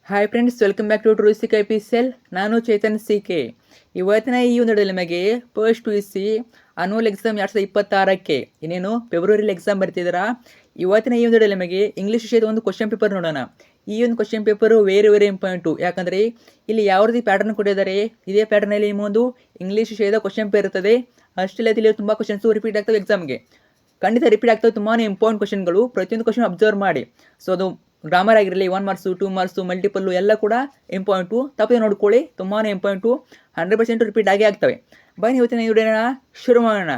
Hi friends, welcome back to true C P cell. ನಾನು Chetan K. ಇವತ್ತಿನ ಈ ಒಂದು ನಿಮಗೆ ಫಸ್ಟ್ ಸಿ ಅನ್ಯುವಲ್ ಎಕ್ಸಾಮ್ 2026ಕ್ಕೆ ಇನ್ನೇನು ಫೆಬ್ರವರಿಲಿ ಎಕ್ಸಾಮ್ ಬರ್ತಿದ್ದೀರಾ. ಇವತ್ತಿನ ಈ ಒಂದು ನಿಮಗೆ ಇಂಗ್ಲೀಷ್ ವಿಷಯದ ಒಂದು ಕ್ವಶನ್ ಪೇಪರ್ ನೋಡೋಣ. ಈ ಒಂದು ಕ್ವಶನ್ ಪೇಪರು ವೆರಿ ಇಂಪಾರ್ಟೆಂಟು. ಯಾಕಂದರೆ ಇಲ್ಲಿ ಯಾವ ರೀತಿ ಪ್ಯಾಟರ್ನ್ ಕೊಟ್ಟಿದ್ದಾರೆ, ಇದೇ ಪ್ಯಾಟರ್ನಲ್ಲಿ ಒಂದು ಇಂಗ್ಲೀಷ್ ವಿಷಯದ ಕ್ವಶನ್ ಪೇಪರ್ ಇರ್ತದೆ. ಅಷ್ಟೇ ಇಲ್ಲಿ ತುಂಬ ಕ್ವಶನ್ಸು ರಿಪೀಟ್ ಆಗ್ತವೆ ಎಕ್ಸಾಮ್ಗೆ. ಖಂಡಿತ ರಿಪೀಟ್ ಆಗ್ತವೆ. ತುಂಬಾ ಇಂಪಾರ್ಟೆಂಟ್ ಕ್ವಶನ್ಗಳು. ಪ್ರತಿಯೊಂದು ಕ್ವಶನ್ ಅಬ್ಸರ್ವ್ ಮಾಡಿ. ಸೊ ಅದು ಗ್ರಾಮರ್ ಆಗಿರಲಿ, 1 ಮಾರ್ಕ್ಸು 2 ಮಾರ್ಕ್ಸು ಮಲ್ಟಿಪಲ್ಲು ಎಲ್ಲ ಕೂಡ ಇಂಪಾರ್ಟೆಂಟು. ತಪ್ಪದೆ ನೋಡ್ಕೊಳ್ಳಿ, ತುಂಬಾ ಇಂಪಾರ್ಟೆಂಟು. 100% ರಿಪೀಟ್ ಆಗೇ ಆಗ್ತವೆ. ಬನ್ನಿ ಇವತ್ತಿನ ವಿಡಿಯೋನ ಶುರು ಮಾಡೋಣ.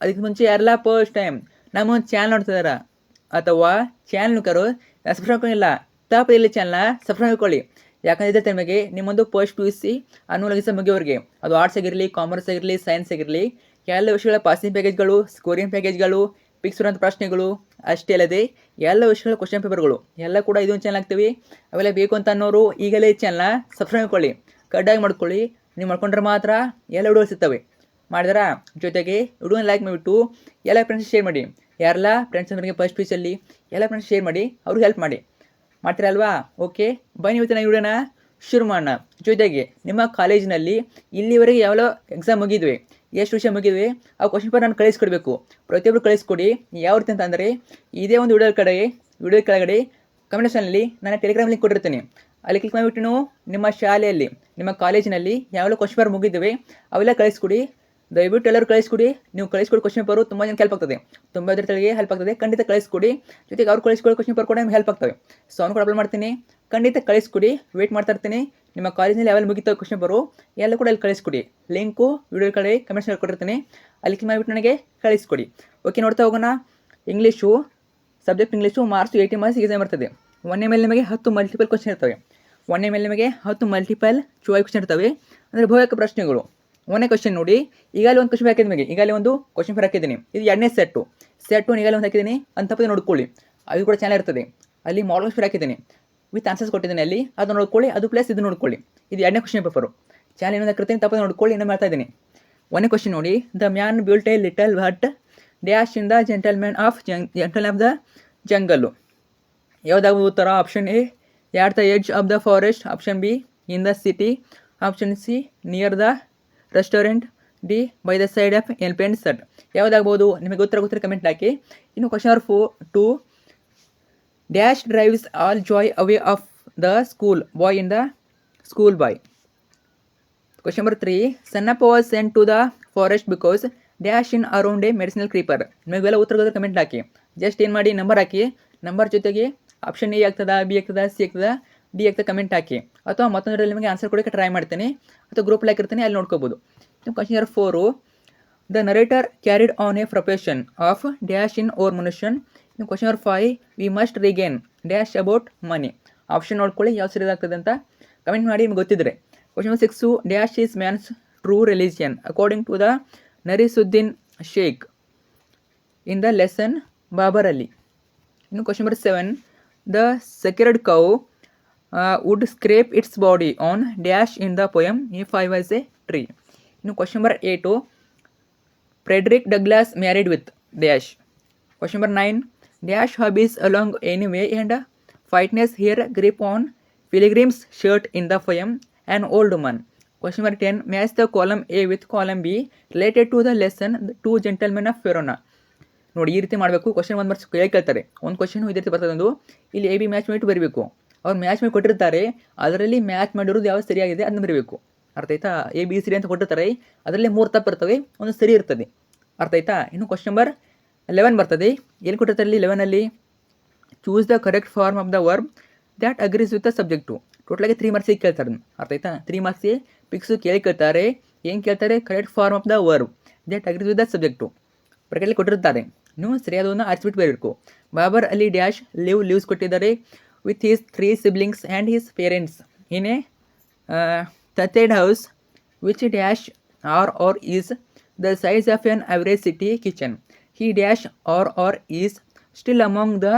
ಅದಕ್ಕೆ ಮುಂಚೆ ಯಾರೆಲ್ಲ ಫಸ್ಟ್ ಟೈಮ್ ನಮ್ಮ ಒಂದು ಚಾನಲ್ ನೋಡ್ತಿದಾರ ಅಥವಾ ಚಾನಲ್ ಕರು ಸಬ್ಸ್ಕ್ರೈಬ್ ಹಾಕೊಂಡಿಲ್ಲ, ತಪ್ಪದೆ ಇಲ್ಲಿ ಚಾನಲ್ನ ಸಬ್ಸ್ಕ್ರೈಬ್ ಹಾಕೊಳ್ಳಿ. ಯಾಕಂದರೆ ನಿಮಗೆ ನಿಮ್ಮೊಂದು ಫಸ್ಟ್ ಸಿ ಅನ್ಯುವಲ್ ಎಕ್ಸಾಮ್ ಮುಗಿಯೋರಿಗೆ, ಅದು ಆರ್ಟ್ಸ್ ಆಗಿರಲಿ, ಕಾಮರ್ಸ್ ಆಗಿರಲಿ, ಸೈನ್ಸ್ ಆಗಿರಲಿ, ಎಲ್ಲ ವಿಷಯಗಳ ಪಾಸಿಂಗ್ ಪ್ಯಾಕೇಜ್ಗಳು, ಸ್ಕೋರಿಂಗ್ ಪ್ಯಾಕೇಜ್ಗಳು, ಫಿಕ್ಸ್ ಇರುವಂಥ ಪ್ರಶ್ನೆಗಳು, ಅಷ್ಟೇ ಅಲ್ಲದೆ ಎಲ್ಲ ವಿಷಯಗಳ ಕ್ವಶನ್ ಪೇಪರ್ಗಳು ಎಲ್ಲ ಕೂಡ ಇದೊಂದು ಚಾನಲ್ ಆಗ್ತೀವಿ. ಅವೆಲ್ಲ ಬೇಕು ಅಂತ ಅನ್ನೋರು ಈಗಲೇ ಚಾನಲ್ನ ಸಬ್ಸ್ಕ್ರೈಬ್ ಮಾಡ್ಕೊಳ್ಳಿ, ಕಡ್ಡಾಗಿ ಮಾಡ್ಕೊಳ್ಳಿ. ನೀವು ಮಾಡ್ಕೊಂಡ್ರೆ ಮಾತ್ರ ಎಲ್ಲ ವಿಡಿಯೋಸ್ ಸಿಗ್ತವೆ. ಮಾಡಿದ್ರ ಜೊತೆಗೆ ವಿಡಿಯೋನ ಲೈಕ್ ಮಾಡಿಬಿಟ್ಟು ಎಲ್ಲ ಫ್ರೆಂಡ್ಸ್ ಶೇರ್ ಮಾಡಿ. ಯಾರೆಲ್ಲ ಫ್ರೆಂಡ್ಸ್ ಅವರಿಗೆ ಫಸ್ಟ್ ಪೀಸಲ್ಲಿ ಎಲ್ಲ ಫ್ರೆಂಡ್ಸ್ ಶೇರ್ ಮಾಡಿ, ಅವ್ರಿಗೆ ಹೆಲ್ಪ್ ಮಾಡಿ. ಮಾಡ್ತೀರಲ್ವಾ? ಓಕೆ, ಬನ್ನಿ ಇವತ್ತಿನ ವಿಡಿಯೋನ ಶುರು ಮಾಡೋಣ. ಜೊತೆಗೆ ನಿಮ್ಮ ಕಾಲೇಜಿನಲ್ಲಿ ಇಲ್ಲಿವರೆಗೆ ಯಾವ ಎಕ್ಸಾಮ್ ಮುಗಿದ್ವಿ, ಎಷ್ಟು ವಿಷಯ ಮುಗಿದ್ವಿ, ಆ ಕ್ವಶನ್ ಪೇಪರ್ ನಾನು ಕಳಿಸ್ಕೊಡ್ಬೇಕು. ಪ್ರತಿಯೊಬ್ಬರು ಕಳಿಸ್ಕೊಡಿ. ಯಾವ ರೀತಿ ಅಂತ ಅಂದರೆ ಇದೇ ಒಂದು ವಿಡಿಯೋ ಕೆಳಗಡೆ ಕಮೆಂಟೇಷನಲ್ಲಿ ನಾನು ಟೆಲಿಗ್ರಾಮ್ ಲಿಂಕ್ ಕೊಟ್ಟಿರ್ತೀನಿ. ಅಲ್ಲಿ ಕ್ಲಿಕ್ ಮಾಡಿಬಿಟ್ಟು ನಿಮ್ಮ ಶಾಲೆಯಲ್ಲಿ, ನಿಮ್ಮ ಕಾಲೇಜಿನಲ್ಲಿ ಯಾವೆಲ್ಲ ಕ್ವಶನ್ ಪೇಪರ್ ಮುಗಿದ್ವಿ ಅವೆಲ್ಲ ಕಳಿಸ್ಕೊಡಿ. ದಯವಿಟ್ಟು ಎಲ್ಲರೂ ಕಳಿಸ್ಕೊಡಿ. ನೀವು ಕಳಿಸ್ಕೊಡಿ ಕ್ವಶನ್ ಪೇಪರು ತುಂಬ ಜನ ಹೆಲ್ಪ್ ಆಗ್ತದೆ. ತುಂಬ ಜನರಿಗೆ ಹೆಲ್ಪ್ ಆಗ್ತದೆ. ಖಂಡಿತ ಕಳಿಸ್ಕೊಡಿ. ಜೊತೆಗೆ ಅವ್ರು ಕಳಿಸ್ಕೊಡಿ ಕ್ವಶನ್ ಪೇಪರ್ ಕೂಡ ನಿಮ್ಗೆ ಹೆಲ್ಪ್ ಆಗ್ತವೆ. ಸೊ ಅವ್ನು ಕೂಡ ಅಪ್ಲೋಡ್ ಮಾಡ್ತೀನಿ. ಖಂಡಿತ ಕಳಿಸ್ಕೊಡಿ. ವೇಟ್ ಮಾಡ್ತಾ ಇರ್ತೀನಿ. ನಿಮ್ಮ ಕಾಲೇಜಿನಲ್ಲಿ ಯಾವೆಲ್ಲ ಮುಗಿತಾವೆ ಕ್ವಶನ್ ಪೇಪರು ಎಲ್ಲ ಕೂಡ ಅಲ್ಲಿ ಕಳಿಸ್ಕೊಡಿ. ಲಿಂಕು ವಿಡಿಯೋ ಕಡೆ ಕಮೆಂಟ್ಸ್ ಕೊಟ್ಟಿರ್ತೀನಿ. ಅಲ್ಲಿ ಕ್ಲಿಕ್ ಮಾಡಿಬಿಟ್ಟು ನನಗೆ ಕಳಿಸ್ಕೊಡಿ. ಓಕೆ, ನೋಡ್ತಾ ಹೋಗೋಣ. English subject English marks 80 marks exam ಇರ್ತದೆ. 1 ಮೇಲೆ ನಿಮಗೆ 10 ಮಲ್ಟಿಪಲ್ ಕ್ವಶನ್ ಇರ್ತವೆ. 1 ಮೇಲೆ ನಿಮಗೆ 10 ಮಲ್ಟಿಪಲ್ ಚಾಯ್ಸ್ ಕ್ವಶನ್ ಇರ್ತವೆ. ಅಂದರೆ ಬಹುತೇಕ ಪ್ರಶ್ನೆಗಳು. 1ನೇ ಕ್ವಶನ್ ನೋಡಿ, ಈಗಾಗಲೇ ಒಂದು ಕ್ವಶನ್ ಹಾಕಿದ್ದೀನಿ ನಿಮಗೆ. ಈಗಾಗಲೇ ಒಂದು ಕ್ವಶನ್ ಪೇಪರ್ ಹಾಕಿದ್ದೀನಿ. ಇದು 2ನೇ ಸೆಟ್ಟು ಈಗಾಗಲೇ ಒಂದು ಹಾಕಿದ್ದೀನಿ ಅಂತ ತಪ್ಪದೆ ನೋಡ್ಕೊಳ್ಳಿ. ಅದು ಕೂಡ ಚಾನಲ್ ಇರ್ತದೆ. ಅಲ್ಲಿ ಮಾಡಲ್ ಕ್ವಶನ್ ಹಾಕಿದ್ದೀನಿ, ವಿತ್ ಆನ್ಸರ್ಸ್ ಕೊಟ್ಟಿದ್ದೀನಿ. ಅಲ್ಲಿ ಅದು ನೋಡ್ಕೊಳ್ಳಿ. ಅದು ಪ್ಲಸ್ ಇದು ನೋಡ್ಕೊಳ್ಳಿ. ಇದು 2ನೇ ಕ್ವಶನ್ ಪೇಪರು. ಚಾನಲ್ ಇನ್ನೊಂದು ಹಾಕಿರ್ತೀನಿ, ತಪ್ಪದೆ ನೋಡ್ಕೊಳ್ಳಿ. ಇನ್ನೂ ಮಾಡ್ತಾ ಇದ್ದೀನಿ. 1ನೇ ಕ್ವಶನ್ ನೋಡಿ, the man built a little hut dash in the gentleman of the jungle. ಯಾವುದಾದ್ರು ಉತ್ತರ? Option A at the edge of the forest, option B in the city, option C near the restaurant, D by the side of elephant hut. ಯಾವುದಾಗ್ಬೋದು? ನಿಮಗೆ ಉತ್ತರ comment ಹಾಕಿ. ಇನ್ನು question number 2, dash drives all joy away of the school boy in the school boy. Question number 3, Sannappa was sent to the forest because dash in around a medicinal creeper. ನಿಮಗೆಲ್ಲ ಉತ್ತರ comment ಹಾಕಿ. Just ಏನು ಮಾಡಿ, number ಹಾಕಿ. Number ಜೊತೆಗೆ option A ಆಗ್ತದ, B ಆಗ್ತದ, C ಆಗ್ತದ, ಡಿ ಆಗ್ತದೆ ಕಮೆಂಟ್ ಹಾಕಿ. ಅಥವಾ ಮತ್ತೊಂದರಲ್ಲಿ ನಿಮಗೆ ಆನ್ಸರ್ ಕೊಡೋಕ್ಕೆ ಟ್ರೈ ಮಾಡ್ತೀನಿ, ಅಥವಾ ಗ್ರೂಪಲ್ಲಿ ಹಾಕಿರ್ತೀನಿ, ಅಲ್ಲಿ ನೋಡ್ಕೋಬೋದು. Question number 4, the narrator carried on a profession of dash in our ಮನುಷ್ಯನ್. Question number 5, we must regain dash about money. Option ನೋಡ್ಕೊಳ್ಳಿ, ಯಾವ ಸರಿ ಆಗ್ತದೆ ಅಂತ ಕಮೆಂಟ್ ಮಾಡಿ ನಿಮ್ಗೆ ಗೊತ್ತಿದ್ರೆ. Question number 6, dash is man's true religion according to the Nasiruddin Sheikh in the lesson Babar Ali. ಇನ್ನು question number 7, the sacred cow would scrape its body on dash in the poem if I was a tree. ಇನ್ನು question number 8, Frederick Douglass married with dash. Question number 9, dash hobbies along any way and fitness here grip on pilgrims shirt in the poem an old man. Question number 10, match the column A with column B related to the lesson to gentlemen of Verona. ನೋಡಿ, ಈ ರೀತಿ ಮಾಡಬೇಕು. Question 1 marks ಕೇಳ್ತಾರೆ. ಒಂದು question ಇದೇ ರೀತಿ ಬರ್ತದೆ. ಒಂದು ಇಲ್ಲಿ ಎ ಬಿ ಮ್ಯಾಚ್ ಮಾಡಿಟ್ಟು ಬರೀಬೇಕು. ಅವ್ರು ಮ್ಯಾಚ್ ಮಾಡಿ ಕೊಟ್ಟಿರ್ತಾರೆ, ಅದರಲ್ಲಿ ಮ್ಯಾಚ್ ಮಾಡಿರೋದು ಯಾವ್ದು ಸರಿಯಾಗಿದೆ ಅದನ್ನು ಬರೀಬೇಕು. ಅರ್ಥ ಆಯ್ತಾ? ಎ ಬಿ ಸಿ ಡಿ ಅಂತ ಕೊಟ್ಟಿರ್ತಾರೆ, ಅದರಲ್ಲಿ 3 ತಪ್ಪು ಇರ್ತವೆ, ಒಂದು ಸರಿ ಇರ್ತದೆ. ಅರ್ಥ ಆಯ್ತಾ? ಇನ್ನು ಕ್ವಶನ್ ನಂಬರ್ 11 ಬರ್ತದೆ. ಎಲ್ಲಿ ಕೊಟ್ಟಿರ್ತಾರೆ? 11ಅಲ್ಲಿ choose the correct form of the verb that agrees with the subject. ಟೋಟಲಾಗಿ 3 ಮಾರ್ಕ್ಸಿಗೆ ಕೇಳ್ತಾರೆ. ಅರ್ಥ ಆಯ್ತಾ? 3 ಮಾರ್ಕ್ಸಿಗೆ ಫಿಕ್ಸು ಕೇಳ್ತಾರೆ. ಏನು ಕೇಳ್ತಾರೆ? Correct form of the verb that agrees with the subject ಬ್ರಾಕೆಟಲ್ಲಿ ಕೊಟ್ಟಿರ್ತಾರೆ. ನೀವು ಸರಿಯಾದವನ್ನು ಆರಿಸ್ಬಿಟ್ಟು ಬರಬೇಕು. ಬಾಬರ್ ಅಲಿ ಡ್ಯಾಶ್ ಲೀವ್ಸ್ ಕೊಟ್ಟಿದ್ದಾರೆ with his 3 siblings and his parents in a ತಥೇಡ್ house which dash or is the size of an average city kitchen. He dash or is still among the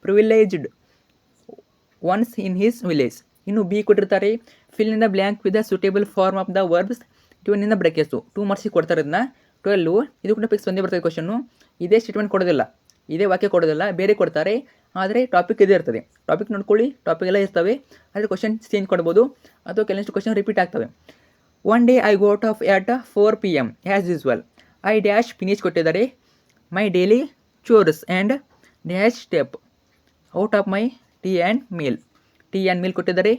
privileged ones in his village. ಇನ್ನು B ಕೊಟ್ಟಿರ್ತಾರೆ, fill in the blank with the suitable form of the verbs given in the brackets. 2 ಮಾರ್ಕ್ಸಿಗೆ ಕೊಡ್ತಾರೆ. ಇದನ್ನ 12 ಇದು ಕೂಡ fix ಒಂದೇ ಬರ್ತದೆ question. ಇದೇ ಸ್ಟೇಟ್ಮೆಂಟ್ ಕೊಡೋದಿಲ್ಲ, ಇದೇ ವಾಕ್ಯ ಕೊಡೋದಿಲ್ಲ, ಬೇರೆ ಕೊಡ್ತಾರೆ. ಆದರೆ ಟಾಪಿಕ್ ಇದೇ ಇರ್ತದೆ. ಟಾಪಿಕ್ ನೋಡ್ಕೊಳ್ಳಿ, ಟಾಪಿಕ್ ಎಲ್ಲ ಇರ್ತವೆ, ಆದರೆ ಕ್ವಶನ್ ಚೇಂಜ್ ಕೊಡ್ಬೋದು ಅಥವಾ ಕೆಲವಷ್ಟು ಕ್ವಶನ್ ರಿಪೀಟ್ ಆಗ್ತವೆ. One day I got off at 4 PM as usual. I dash finish ಕೊಟ್ಟಿದ್ದಾರೆ. My daily chores and dash step out of my tea and meal ಕೊಟ್ಟಿದ್ದಾರೆ.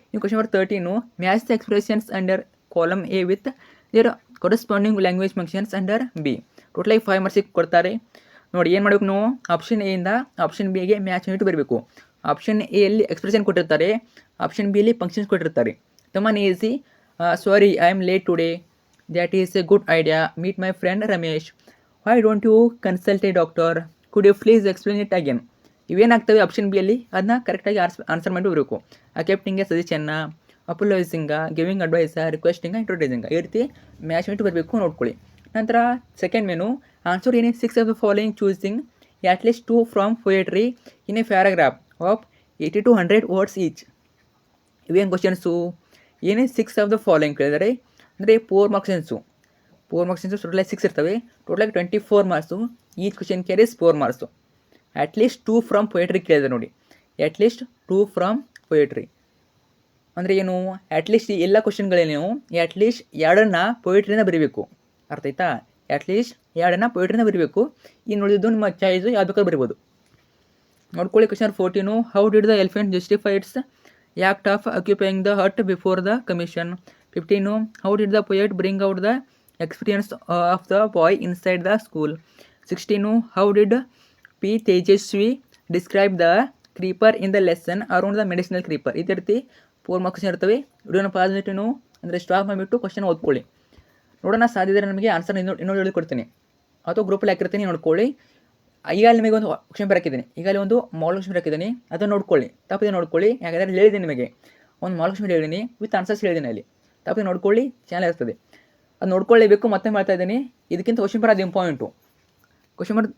ಇನ್ನು question number 13 match the expressions under column A with their corresponding language functions under B. ಟೋಟಲಾಗಿ 5 ಮಾರ್ಕ್ಸಿಗೆ ಕೊಡ್ತಾರೆ. ನೋಡಿ ಏನು ಮಾಡಬೇಕು ನಾವು, ಆಪ್ಷನ್ ಎ ಇಂದ ಆಪ್ಷನ್ ಬಿಗೆ ಮ್ಯಾಚ್ ಮಾಡಿಟ್ಟು ಬರಬೇಕು. ಆಪ್ಷನ್ ಎ ಅಲ್ಲಿ ಎಕ್ಸ್ಪ್ರೆಷನ್ ಕೊಟ್ಟಿರ್ತಾರೆ, ಆಪ್ಷನ್ ಬಿ ಅಲ್ಲಿ ಫಂಕ್ಷನ್ಸ್ ಕೊಟ್ಟಿರ್ತಾರೆ. ತುಂಬಾ easy. Sorry I am late today, that is a good idea, meet my friend Ramesh, why don't you consult a doctor, could you please explain it again. ಇವೇನಾಗ್ತವೆ option B ಅಲ್ಲಿ ಅದನ್ನ ಕರೆಕ್ಟಾಗಿ answer ಮಾಡಿ ಬರಬೇಕು. ಅಕೆಪ್ಟಿಂಗ್ ಸಜೆಷನ್ನ, ಅಪೋಲೈಸಿಂಗ, giving ಅಡ್ವೈಸ, ರಿಕ್ವೆಸ್ಟಿಂಗ, ಇಂಟ್ರೊಡ್ಯೂಸಿಂಗ, ಈ ರೀತಿ ಮ್ಯಾಚ್ ಮಾಡಿಟ್ಟು ಬರಬೇಕು ನೋಡ್ಕೊಳ್ಳಿ. ನಂತರ ಸೆಕೆಂಡ್ ಮೆನು ಆನ್ಸರ್ ಏನೇ 6 of the following choosing at least 2 from poetry in a paragraph of 80 to 100 words each. ಇವೇನು ಕ್ವಶನ್ಸು, ಏನೇ 6 ಆಫ್ ದ ಫಾಲೋಯಿಂಗ್ ಕೇಳಿದರೆ ಅಂದರೆ 4 ಮಾರ್ಕ್ಸೆನ್ಸು ಟೋಟಲಾಗಿ 6 ಇರ್ತವೆ. ಟೋಟಲಾಗಿ 24 marks. Each question carries 4 marks. At least 2 from poetry ಕೇಳಿದೆ ನೋಡಿ, ಅಟ್ಲೀಸ್ಟ್ 2 ಫ್ರಮ್ ಪೊಯೆಟ್ರಿ ಅಂದರೆ ಏನು, ಅಟ್ಲೀಸ್ಟ್ ಈ ಎಲ್ಲ ಕ್ವಶನ್ಗಳೇನು ಅಟ್ಲೀಸ್ಟ್ 2 ಪೊಯೆಟ್ರಿನ ಬರೀಬೇಕು. ಅರ್ಥ ಆಯ್ತಾ? ಅಟ್ಲೀಸ್ಟ್ 2 ಪೊಯೆಟ್ರಿನ ಬರೀಬೇಕು. ಇನ್ನು ಉಳಿದಿದ್ದು ನಿಮ್ಮ ಚಾಯ್ಸು ಯಾವ್ದು ಬೇಕಾದ್ರೂ ಬರಿಬೋದು. ನೋಡ್ಕೊಳ್ಳಿ question 14 how did the elephant justify its act of occupying the hut before the commission. 15 how did the poet bring out the experience of the boy inside the school. 16 how did P Tejasvi describe the creeper in the lesson around the medicinal creeper. ಇದೇ ರೀತಿ 4 marks ಇರ್ತವೆ. ವಿಡಿಯೋನ pass ಮಾಡಿಟ್ಟು ಅಂದರೆ stop ಮಾಡಿಬಿಟ್ಟು question ಓದ್ಕೊಳ್ಳಿ. ನೋಡೋಣ ಸಾಧ್ಯದರೆ ನಮಗೆ ಆನ್ಸರ್ ಇನ್ನೊಂದು ಹೇಳ್ಕೊಡ್ತೀನಿ ಅಥವಾ ಗ್ರೂಪಲ್ಲಿ ಹಾಕಿರ್ತೀನಿ, ನೋಡ್ಕೊಳ್ಳಿ. ಈಗ ನಿಮಗೆ ಒಂದು ಕ್ವಶನ್ ಹಾಕಿದ್ದೀನಿ, ಈಗಾಗಲೇ ಒಂದು ಮಾಲ್ ಕ್ವಶನ್ ಹಾಕಿದ್ದೀನಿ, ಅದನ್ನು ನೋಡ್ಕೊಳ್ಳಿ. ತಪ್ಪದೆ ನೋಡ್ಕೊಳ್ಳಿ, ಯಾಕಂದರೆ ಹೇಳಿದ್ದೀನಿ ನಿಮಗೆ ಒಂದು ಮಾಲ್ ಕ್ವಶನ್ ಹೇಳಿದ್ದೀನಿ ವಿತ್ ಆನ್ಸರ್ಸ್ ಹೇಳಿದ್ದೀನಿ. ಅಲ್ಲಿ ತಪ್ಪದೆ ನೋಡ್ಕೊಳ್ಳಿ, ಚಾನಲ್ ಇರ್ತದೆ, ಅದು ನೋಡ್ಕೊಳ್ಳೇಬೇಕು. ಮತ್ತೆ ಮಾಡ್ತಾ ಇದ್ದೀನಿ. ಇದಕ್ಕಿಂತ ಕ್ವಶನ್ ಅದು important. Question number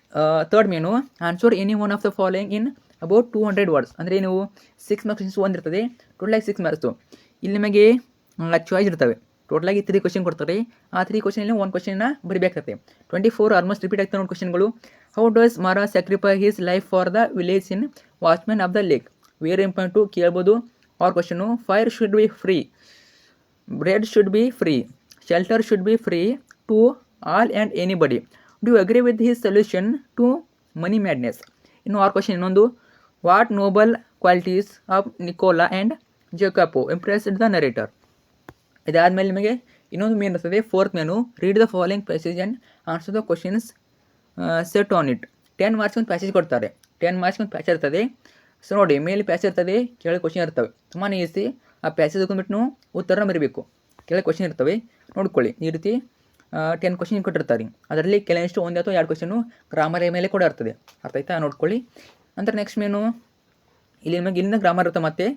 3 main answer any one of the following in about 200 words. ಅಂದರೆ ನೀವು 6 ಮಾರ್ಕ್ಸ್ ಒಂದಿರ್ತದೆ, ಟೋಟಲಾಗಿ 6 ಮಾರ್ಕ್ಸು. ಇಲ್ಲಿ ನಿಮಗೆ ಚಾಯ್ಸ್ ಇರ್ತವೆ. ಟೋಟಲಾಗಿ 3 ಕ್ವಶನ್ ಕೊಡ್ತಾರೆ. ಆ 3 ಕ್ವಶನಲ್ಲಿ 1 ಕ್ವಶನ್ನ ಬರೀಬೇಕಾಗ್ತದೆ. 24 ಆಲ್ಮೋಸ್ಟ್ ರಿಪೀಟ್ ಆಗ್ತದೆ ನೋಡಿ ಕ್ವಶನ್ಗಳು. How does Mara sacrifice his life for the village in watchman of the lake. Very important, ಕೇಳ್ಬೋದು. Or question fire should be free, bread should be free, shelter should be free to all and anybody. Do you agree with his solution to money madness. ಇನ್ನು or question ಇನ್ನೊಂದು what noble qualities of Nicola and Jacopo impressed the narrator. ಇದಾದಮೇಲೆ ನಿಮಗೆ ಇನ್ನೊಂದು main ಇರ್ತದೆ, 4th main read the following passage and answer the questions set on it. 10 marks ಒಂದು passage ಕೊಡ್ತಾರೆ. 10 marks ಒಂದು passage ಇರ್ತದೆ. ಸೊ ನೋಡಿ, ಮೇಲೆ ಪ್ಯಾಸೇಜ್ ಇರ್ತದೆ, ಕೆಳಗೆ ಕ್ವಶನ್ ಇರ್ತವೆ. ತುಂಬಾ ಈಸಿ. ಆ ಪ್ಯಾಸೇಜ್ ಹೋಗ್ಬಿಟ್ಟು ಉತ್ತರನ ಬರೀಬೇಕು. ಕೆಳಗೆ ಕ್ವಶನ್ ಇರ್ತವೆ, ನೋಡ್ಕೊಳ್ಳಿ. ಈ ರೀತಿ 10 ಕ್ವಶನ್ ಕೊಟ್ಟಿರ್ತಾರೆ. ಅದರಲ್ಲಿ ಕೆಲವಷ್ಟು 1 ಅಥವಾ 2 ಕ್ವಶನು ಗ್ರಾಮರ್ ಮೇಲೆ ಕೂಡ ಇರ್ತದೆ. ಅರ್ಥ ಆಯ್ತಾ? ನೋಡ್ಕೊಳ್ಳಿ. ನಂತರ ನೆಕ್ಸ್ಟ್ ಮೇನು ಇಲ್ಲಿ ನಿಮಗೆ ಇಲ್ಲಿಂದ ಗ್ರಾಮರ್ ಇರುತ್ತೆ. ಮತ್ತೆ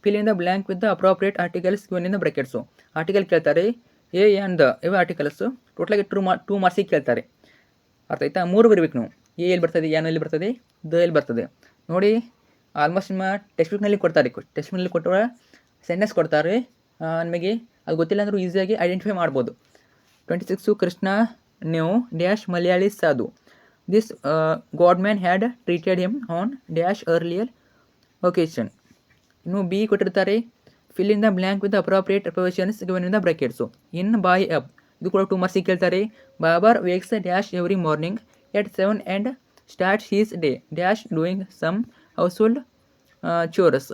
fill in the blank with the appropriate articles given in the brackets. Article ಕೇಳ್ತಾರೆ, ಎ ಆ್ಯಂಡ್ ದ ಇವೆ ಆರ್ಟಿಕಲ್ಸು. ಟೋಟಲಾಗಿ 2 ಮಾರ್ಕ್ಸಿಗೆ ಕೇಳ್ತಾರೆ. ಅರ್ಥ ಆಯ್ತಾ? 3 ಬರೀಬೇಕು ನೀವು. ಎ ಎಲ್ಲಿ ಬರ್ತದೆ, ಎನ್ ಎಲ್ಲಿ ಬರ್ತದೆ, ದ ಎಲ್ಲಿ ಬರ್ತದೆ. ನೋಡಿ, ಆಲ್ಮೋಸ್ಟ್ ನಿಮ್ಮ ಟೆಕ್ಸ್ಟ್ ಬುಕ್ನಲ್ಲಿ ಕೊಡ್ತಾರೆ. ಟೆಕ್ಸ್ಟ್ ಬುಕ್ನಲ್ಲಿ ಕೊಟ್ಟರೆ ಸೆಂಟೆನ್ಸ್ ಕೊಡ್ತಾರೆ. ನಿಮಗೆ ಅದು ಗೊತ್ತಿಲ್ಲ ಅಂದರೂ ಈಸಿಯಾಗಿ ಐಡೆಂಟಿಫೈ ಮಾಡ್ಬೋದು. 26 Krishna new dash Malayali sadhu. This god man had treated him on dash earlier occasion. ಇನ್ನು ಬಿ ಕೊಟ್ಟಿರ್ತಾರೆ, fill in the blank with appropriate prepositions given in the brackets. In by up, ಇದು ಕೂಡ 2 ಮಾರ್ಕ್ಸಿಗೆ ಕೇಳ್ತಾರೆ. Babar wakes dash every morning at 7 and starts his day dash doing some household chores.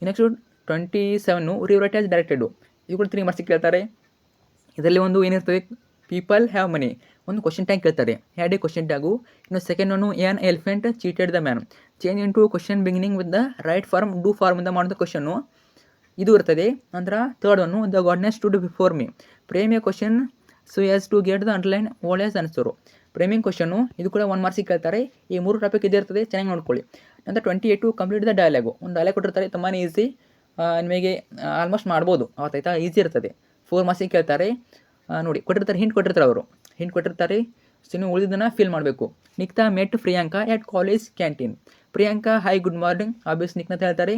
Next 27 rewrite as directed. ಇದು ಕೂಡ 3 ಮಾರ್ಕ್ಸಿಗೆ ಕೇಳ್ತಾರೆ. ಇದರಲ್ಲಿ ಒಂದು ಏನಿರ್ತದೆ, ಪೀಪಲ್ ಹ್ಯಾವ್ ಮನಿ, ಒಂದು ಕ್ವಶನ್ ಟ್ಯಾಗ್ ಕೇಳ್ತಾರೆ. Had a question tag. ಇನ್ನು second one an elephant cheated the man. Change in to question beginning with the right form do form ಇಂದ ಮಾಡೋದು ಕ್ವಶನ್ನು ಇದು ಇರ್ತದೆ. ನಂತರ third one the goodness to do before me. Frame a question so as to get the underline word as answer. Framing question ಇದು ಕೂಡ 1 ಮಾರ್ಕ್ಸಿಗೆ ಕೇಳ್ತಾರೆ. ಈ 3 topic ಇದೇ ಇರ್ತದೆ, ಚೆನ್ನಾಗಿ ನೋಡ್ಕೊಳ್ಳಿ. ನಂತರ 28 ಕಂಪ್ಲೀಟ್ ದ ಡೈಲಾಗು. ಒಂದು ಡೈಲಾಗ್ ಕೊಟ್ಟಿರ್ತಾರೆ, ತುಂಬಾ ಈಸಿ, ನಿಮಗೆ ಆಲ್ಮೋಸ್ಟ್ ಮಾಡ್ಬೋದು. ಆಯ್ತಾ? ಈಸಿ ಇರ್ತದೆ. 4 ಮಾರ್ಕ್ಸಿಗೆ ಕೇಳ್ತಾರೆ. ನೋಡಿ ಕೊಟ್ಟಿರ್ತಾರೆ, ಹಿಂಟ್ ಕೊಟ್ಟಿರ್ತಾರೆ. ಸೊ ನೀವು ಉಳಿದನ್ನು ಫಿಲ್ ಮಾಡಬೇಕು. Nikhita met Priyanka at college canteen. Priyanka hi good morning, obvious Nikhita ಅಂತ ಹೇಳ್ತಾರೆ.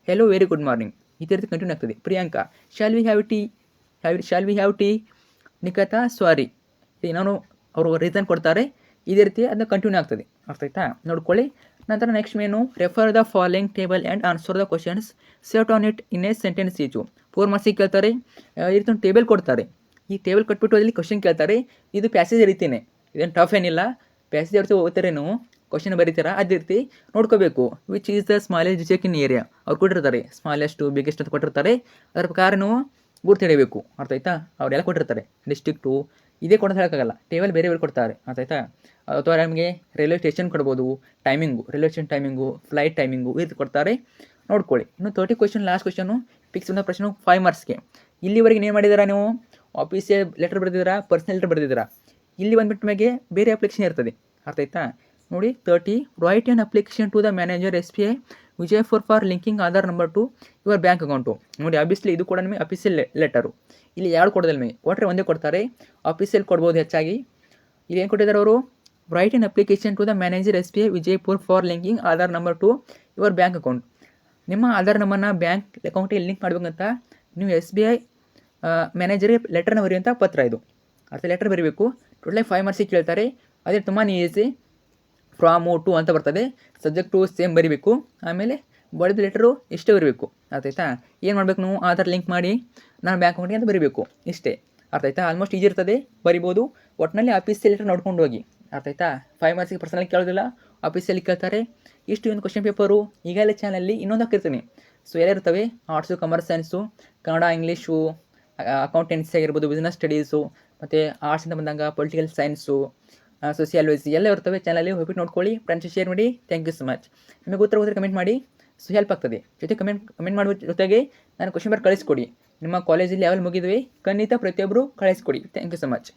Hello very good morning. ಇದೇ ರೀತಿ ಕಂಟಿನ್ಯೂ ಆಗ್ತದೆ. Priyanka shall we have tea. Nikhita sorry. ನಾನು ಅವರು ರೀಸನ್ ಕೊಡ್ತಾರೆ. ಇದೇ ರೀತಿ ಅದನ್ನ ಕಂಟಿನ್ಯೂ ಆಗ್ತದೆ. ಅರ್ಥ ಆಯ್ತಾ? ನೋಡ್ಕೊಳ್ಳಿ. ನಂತರ next main refer the following table and answer the questions set on it in a sentence each 4 ಮಾರ್ಕ್ಸಿಗೆ ಕೇಳ್ತಾರೆ. ಈ ರೀತಿ ಒಂದು ಟೇಬಲ್ ಕೊಡ್ತಾರೆ. ಈ ಟೇಬಲ್ ಕೊಟ್ಬಿಟ್ಟು ಅದರಲ್ಲಿ ಕ್ವಶನ್ ಕೇಳ್ತಾರೆ. ಇದು ಪ್ಯಾಸೇಜ್ ರೀತಿಯೇ, ಇದೇನು ಟಫ್ ಏನಿಲ್ಲ. ಪ್ಯಾಸೇಜ್ ರೀತಿ ಓದ್ತಾರೆ, ನೀವು ಕ್ವಶನ್ ಬರೀತೀರಾ ಅದೇ ರೀತಿ ನೋಡ್ಕೋಬೇಕು. Which is the smallest district in area ಅವ್ರು ಕೊಟ್ಟಿರ್ತಾರೆ, ಸ್ಮಾಲೆಸ್ಟು ಬಿಗ್ಗೆಸ್ಟ್ ಅಂತ ಕೊಟ್ಟಿರ್ತಾರೆ. ಅದರ ಪ್ರಕಾರ ನೀವು ಗುರ್ತು ಹಿಡಿಯಬೇಕು, ಅರ್ಥ ಆಯ್ತಾ. ಅವರೆಲ್ಲ ಕೊಟ್ಟಿರ್ತಾರೆ ಡಿಸ್ಟ್ರಿಕ್ಟು, ಇದೇ ಕೊಡೋದು ಹೇಳೋಕ್ಕಾಗಲ್ಲ, ಟೇಬಲ್ ಬೇರೆ ಬೇರೆ ಕೊಡ್ತಾರೆ, ಅರ್ಥ ಆಯ್ತಾ. ಅಥವಾ ನಮಗೆ ರೈಲ್ವೆ ಸ್ಟೇಷನ್ ಕೊಡ್ಬೋದು, timing, railway station timing, flight timing ಈ ರೀತಿ ಕೊಡ್ತಾರೆ, ನೋಡ್ಕೊಳ್ಳಿ. ಇನ್ನು 30 ಕ್ವಶನ್, ಲಾಸ್ಟ್ ಕ್ವಶನು ಫಿಕ್ಸ್ ಬಂದ ಪ್ರಶ್ನೆ 5 ಮಾರ್ಕ್ಸ್ಗೆ. ಇಲ್ಲಿವರೆಗೆ ಏನು ಮಾಡಿದ್ದೀರಾ ನೀವು? ಆಫೀಸಿಯಲ್ ಲೆಟರ್ ಬರೆದಿದ್ದೀರಾ, ಪರ್ಸನಲ್ ಲೆಟರ್ ಬರೆದಿದ್ದೀರಾ. ಇಲ್ಲಿ ಬಂದ್ಬಿಟ್ಟು ನಿಮಗೆ ಬೇರೆ ಅಪ್ಲಿಕೇಶನ್ ಇರ್ತದೆ, ಅರ್ಥ ಆಯ್ತಾ. ನೋಡಿ 30 write an application to the manager SBI Vijayapur for linking Aadhaar number to your bank account. ನೋಡಿ ಆಬ್ವಿಯಸ್ಲಿ ಇದು ಕೂಡ ನಿಮಗೆ ಅಫೀಸಿಯಲ್ ಲೆಟರು. ಇಲ್ಲಿ ಯಾರು ಕೊಡೋದಿಲ್ಲ, ನಿಮಗೆ ಕೊಟ್ಟರೆ ಒಂದೇ ಕೊಡ್ತಾರೆ, ಆಫೀಸಿಯಲ್ ಕೊಡ್ಬೋದು ಹೆಚ್ಚಾಗಿ. ಇಲ್ಲಿ ಏನು ಕೊಟ್ಟಿದ್ದಾರೆ ಅವರು? Write an application to the manager SBI Vijayapur for linking Aadhaar number to your bank account. ನಿಮ್ಮ ಆಧಾರ್ ನಂಬರ್ನ ಬ್ಯಾಂಕ್ ಅಕೌಂಟಿಗೆ ಲಿಂಕ್ ಮಾಡಬೇಕಂತ ನೀವು SBI ಮ್ಯಾನೇಜರ್ಗೆ ಲೆಟರ್ನ ಬರೆಯುವಂಥ ಪತ್ರ ಇದು, ಅರ್ಥ ಲೆಟರ್ ಬರೀಬೇಕು. ಟೋಟಲಿ 5 ಮಾರ್ಕ್ಸಿಗೆ ಕೇಳ್ತಾರೆ. ಅದೇ ತುಂಬಾ ಈಸಿ. ಫ್ರಾಮು ಟು ಅಂತ ಬರ್ತದೆ, ಸಬ್ಜೆಕ್ಟು ಸೇಮ್ ಬರೀಬೇಕು. ಆಮೇಲೆ ಬರೆದ ಲೆಟರು ಇಷ್ಟೇ ಬರೀಬೇಕು, ಅರ್ಥ ಆಯ್ತಾ. ಏನು ಮಾಡಬೇಕು ನೀವು? ಆಧಾರ್ ಲಿಂಕ್ ಮಾಡಿ ನಾನು ಬ್ಯಾಂಕ್ ಅಕೌಂಟಿಗೆ ಅಂತ ಬರೀಬೇಕು, ಇಷ್ಟೇ, ಅರ್ಥ ಆಯ್ತಾ. ಆಲ್ಮೋಸ್ಟ್ ಈಜಿ ಇರ್ತದೆ, ಬರಿಬೋದು. ಒಟ್ಟಿನಲ್ಲಿ ಆಫೀಸಿಯಲ್ ಲೆಟರ್ ನೋಡ್ಕೊಂಡು ಹೋಗಿ, ಅರ್ಥ ಆಯ್ತಾ. 5 ಮಾರ್ಕ್ಸಿಗೆ ಪರ್ಸನಲ್ ಕೇಳೋದಿಲ್ಲ, ಆಫೀಸಿಯಲ್ಲಿ ಕೇಳ್ತಾರೆ. ಇಷ್ಟು ಒಂದು ಕ್ವಶನ್ ಪೇಪರು. ಈಗಲೇ ಚಾನಲಲ್ಲಿ ಇನ್ನೊಂದು ಹಾಕಿರ್ತೀನಿ. ಸೊ ಎಲ್ಲ ಇರ್ತವೆ, arts, commerce, science, Kannada, English, accountancy ಆಗಿರ್ಬೋದು, ಬಿಸ್ನೆಸ್ ಸ್ಟಡೀಸು, ಮತ್ತು ಆರ್ಟ್ಸ್ ಅಂತ ಬಂದಾಗ ಪೊಲಿಟಿಕಲ್ ಸೈನ್ಸು, ಸೋಸಿಯಾಲಜಿ ಎಲ್ಲ ಇರ್ತವೆ. ಚಾನಲಲ್ಲಿ ಹೋಗ್ಬಿಟ್ಟು ನೋಡ್ಕೊಳ್ಳಿ. ಫ್ರೆಂಡ್ಸ್ ಶೇರ್ ಮಾಡಿ. Thank you so much. ನಿಮಗೆ ಉತ್ತರ ಹೋದರೆ ಕಮೆಂಟ್ ಮಾಡಿ, ಸೊ ಹೆಲ್ಪ್ ಆಗ್ತದೆ. ಕಮೆಂಟ್ ಮಾಡುವ ಜೊತೆಗೆ ನಾನು ಕ್ವಶನ್ ಪೇಪರ್ ಕಳಿಸ್ಕೊಡಿ. ನಿಮ್ಮ ಕಾಲೇಜಲ್ಲಿ ಯಾವಾಗ ಮುಗಿದ್ವಿ ಖಂಡಿತ ಪ್ರತಿಯೊಬ್ಬರು ಕಳಿಸ್ಕೊಡಿ. Thank you so much.